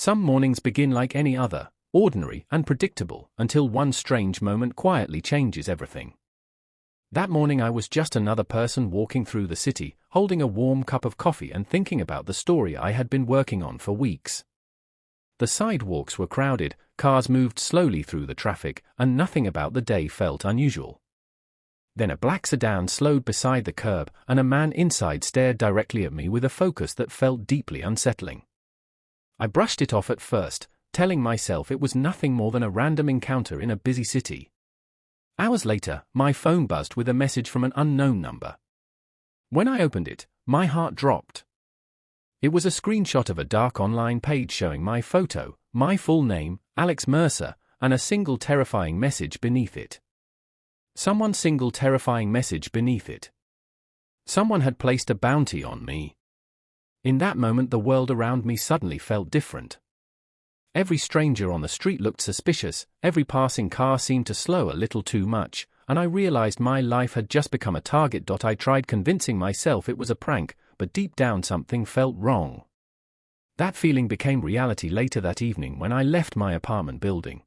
Some mornings begin like any other, ordinary and predictable, until one strange moment quietly changes everything. That morning I was just another person walking through the city, holding a warm cup of coffee and thinking about the story I had been working on for weeks. The sidewalks were crowded, cars moved slowly through the traffic, and nothing about the day felt unusual. Then a black sedan slowed beside the curb, and a man inside stared directly at me with a focus that felt deeply unsettling. I brushed it off at first, telling myself it was nothing more than a random encounter in a busy city. Hours later, my phone buzzed with a message from an unknown number. When I opened it, my heart dropped. It was a screenshot of a dark online page showing my photo, my full name, Alex Mercer, and a single terrifying message beneath it. Someone had placed a bounty on me. In that moment the world around me suddenly felt different. Every stranger on the street looked suspicious, every passing car seemed to slow a little too much, and I realized my life had just become a target. I tried convincing myself it was a prank, but deep down something felt wrong. That feeling became reality later that evening when I left my apartment building.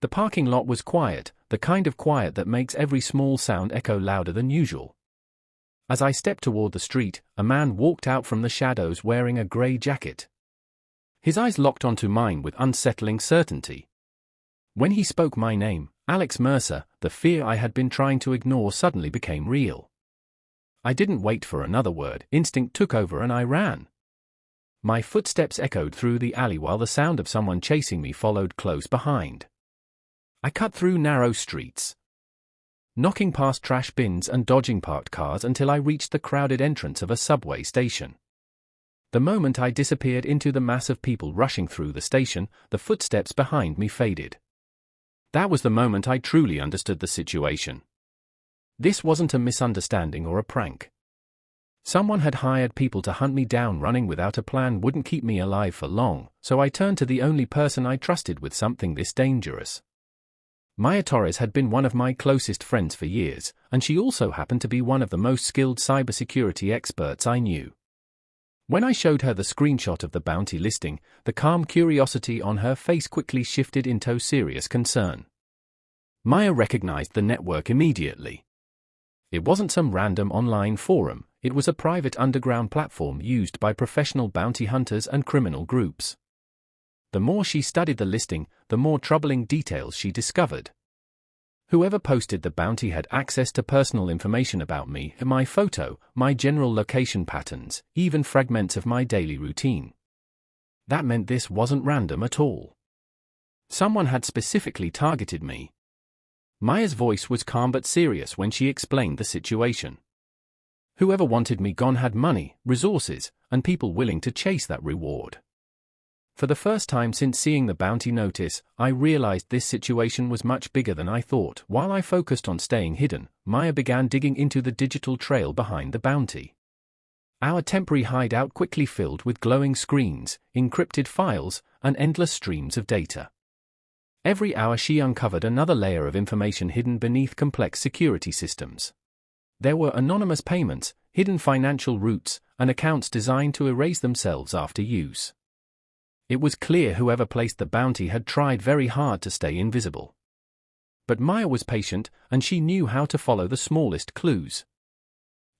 The parking lot was quiet, the kind of quiet that makes every small sound echo louder than usual. As I stepped toward the street, a man walked out from the shadows wearing a gray jacket. His eyes locked onto mine with unsettling certainty. When he spoke my name, Alex Mercer, the fear I had been trying to ignore suddenly became real. I didn't wait for another word, instinct took over and I ran. My footsteps echoed through the alley while the sound of someone chasing me followed close behind. I cut through narrow streets, knocking past trash bins and dodging parked cars until I reached the crowded entrance of a subway station. The moment I disappeared into the mass of people rushing through the station, the footsteps behind me faded. That was the moment I truly understood the situation. This wasn't a misunderstanding or a prank. Someone had hired people to hunt me down. Running without a plan wouldn't keep me alive for long, so I turned to the only person I trusted with something this dangerous. Maya Torres had been one of my closest friends for years, and she also happened to be one of the most skilled cybersecurity experts I knew. When I showed her the screenshot of the bounty listing, the calm curiosity on her face quickly shifted into serious concern. Maya recognized the network immediately. It wasn't some random online forum, it was a private underground platform used by professional bounty hunters and criminal groups. The more she studied the listing, the more troubling details she discovered. Whoever posted the bounty had access to personal information about me, my photo, my general location patterns, even fragments of my daily routine. That meant this wasn't random at all. Someone had specifically targeted me. Maya's voice was calm but serious when she explained the situation. Whoever wanted me gone had money, resources, and people willing to chase that reward. For the first time since seeing the bounty notice, I realized this situation was much bigger than I thought. While I focused on staying hidden, Maya began digging into the digital trail behind the bounty. Our temporary hideout quickly filled with glowing screens, encrypted files, and endless streams of data. Every hour she uncovered another layer of information hidden beneath complex security systems. There were anonymous payments, hidden financial routes, and accounts designed to erase themselves after use. It was clear whoever placed the bounty had tried very hard to stay invisible. But Maya was patient, and she knew how to follow the smallest clues.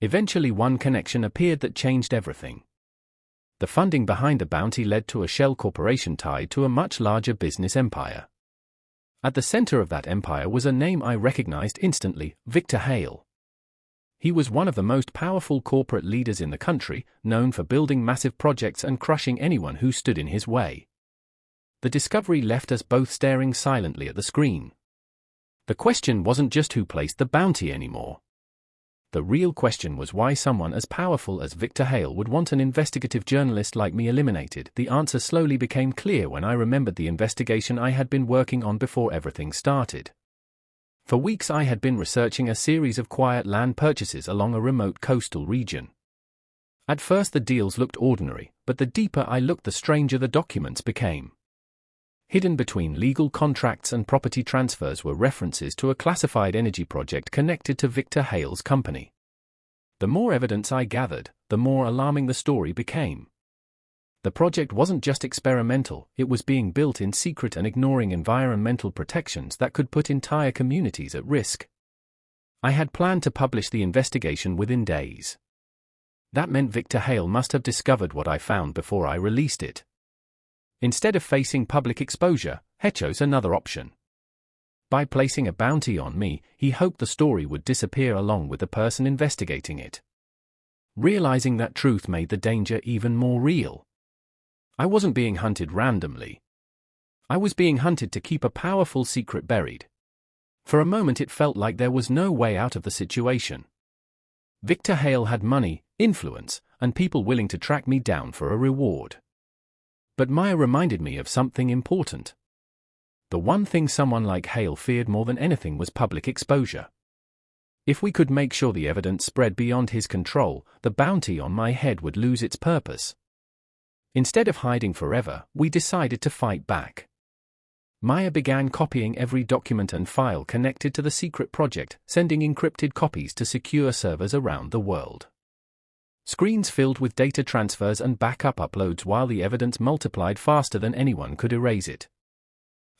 Eventually one connection appeared that changed everything. The funding behind the bounty led to a shell corporation tied to a much larger business empire. At the center of that empire was a name I recognized instantly: Victor Hale. He was one of the most powerful corporate leaders in the country, known for building massive projects and crushing anyone who stood in his way. The discovery left us both staring silently at the screen. The question wasn't just who placed the bounty anymore. The real question was why someone as powerful as Victor Hale would want an investigative journalist like me eliminated. The answer slowly became clear when I remembered the investigation I had been working on before everything started. For weeks I had been researching a series of quiet land purchases along a remote coastal region. At first the deals looked ordinary, but the deeper I looked the stranger the documents became. Hidden between legal contracts and property transfers were references to a classified energy project connected to Victor Hale's company. The more evidence I gathered, the more alarming the story became. The project wasn't just experimental, it was being built in secret and ignoring environmental protections that could put entire communities at risk. I had planned to publish the investigation within days. That meant Victor Hale must have discovered what I found before I released it. Instead of facing public exposure, he chose another option. By placing a bounty on me, he hoped the story would disappear along with the person investigating it. Realizing that truth made the danger even more real. I wasn't being hunted randomly. I was being hunted to keep a powerful secret buried. For a moment it felt like there was no way out of the situation. Victor Hale had money, influence, and people willing to track me down for a reward. But Maya reminded me of something important. The one thing someone like Hale feared more than anything was public exposure. If we could make sure the evidence spread beyond his control, the bounty on my head would lose its purpose. Instead of hiding forever, we decided to fight back. Maya began copying every document and file connected to the secret project, sending encrypted copies to secure servers around the world. Screens filled with data transfers and backup uploads while the evidence multiplied faster than anyone could erase it.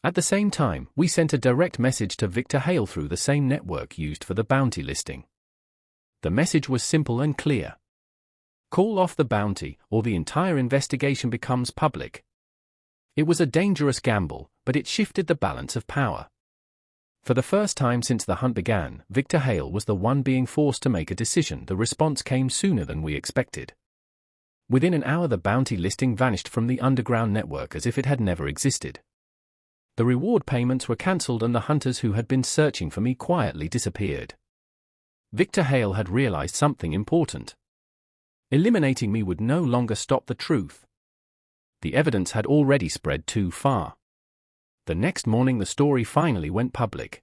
At the same time, we sent a direct message to Victor Hale through the same network used for the bounty listing. The message was simple and clear. Call off the bounty, or the entire investigation becomes public. It was a dangerous gamble, but it shifted the balance of power. For the first time since the hunt began, Victor Hale was the one being forced to make a decision. The response came sooner than we expected. Within an hour the bounty listing vanished from the underground network as if it had never existed. The reward payments were cancelled and the hunters who had been searching for me quietly disappeared. Victor Hale had realized something important. Eliminating me would no longer stop the truth. The evidence had already spread too far. The next morning the story finally went public.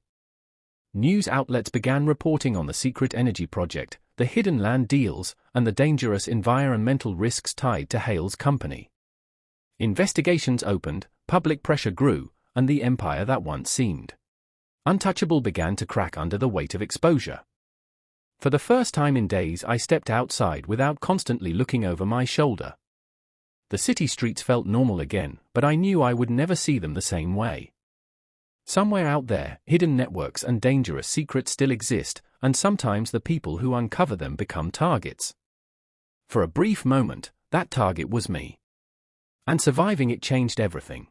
News outlets began reporting on the secret energy project, the hidden land deals, and the dangerous environmental risks tied to Hale's company. Investigations opened, public pressure grew, and the empire that once seemed untouchable began to crack under the weight of exposure. For the first time in days I stepped outside without constantly looking over my shoulder. The city streets felt normal again, but I knew I would never see them the same way. Somewhere out there, hidden networks and dangerous secrets still exist, and sometimes the people who uncover them become targets. For a brief moment, that target was me. And surviving it changed everything.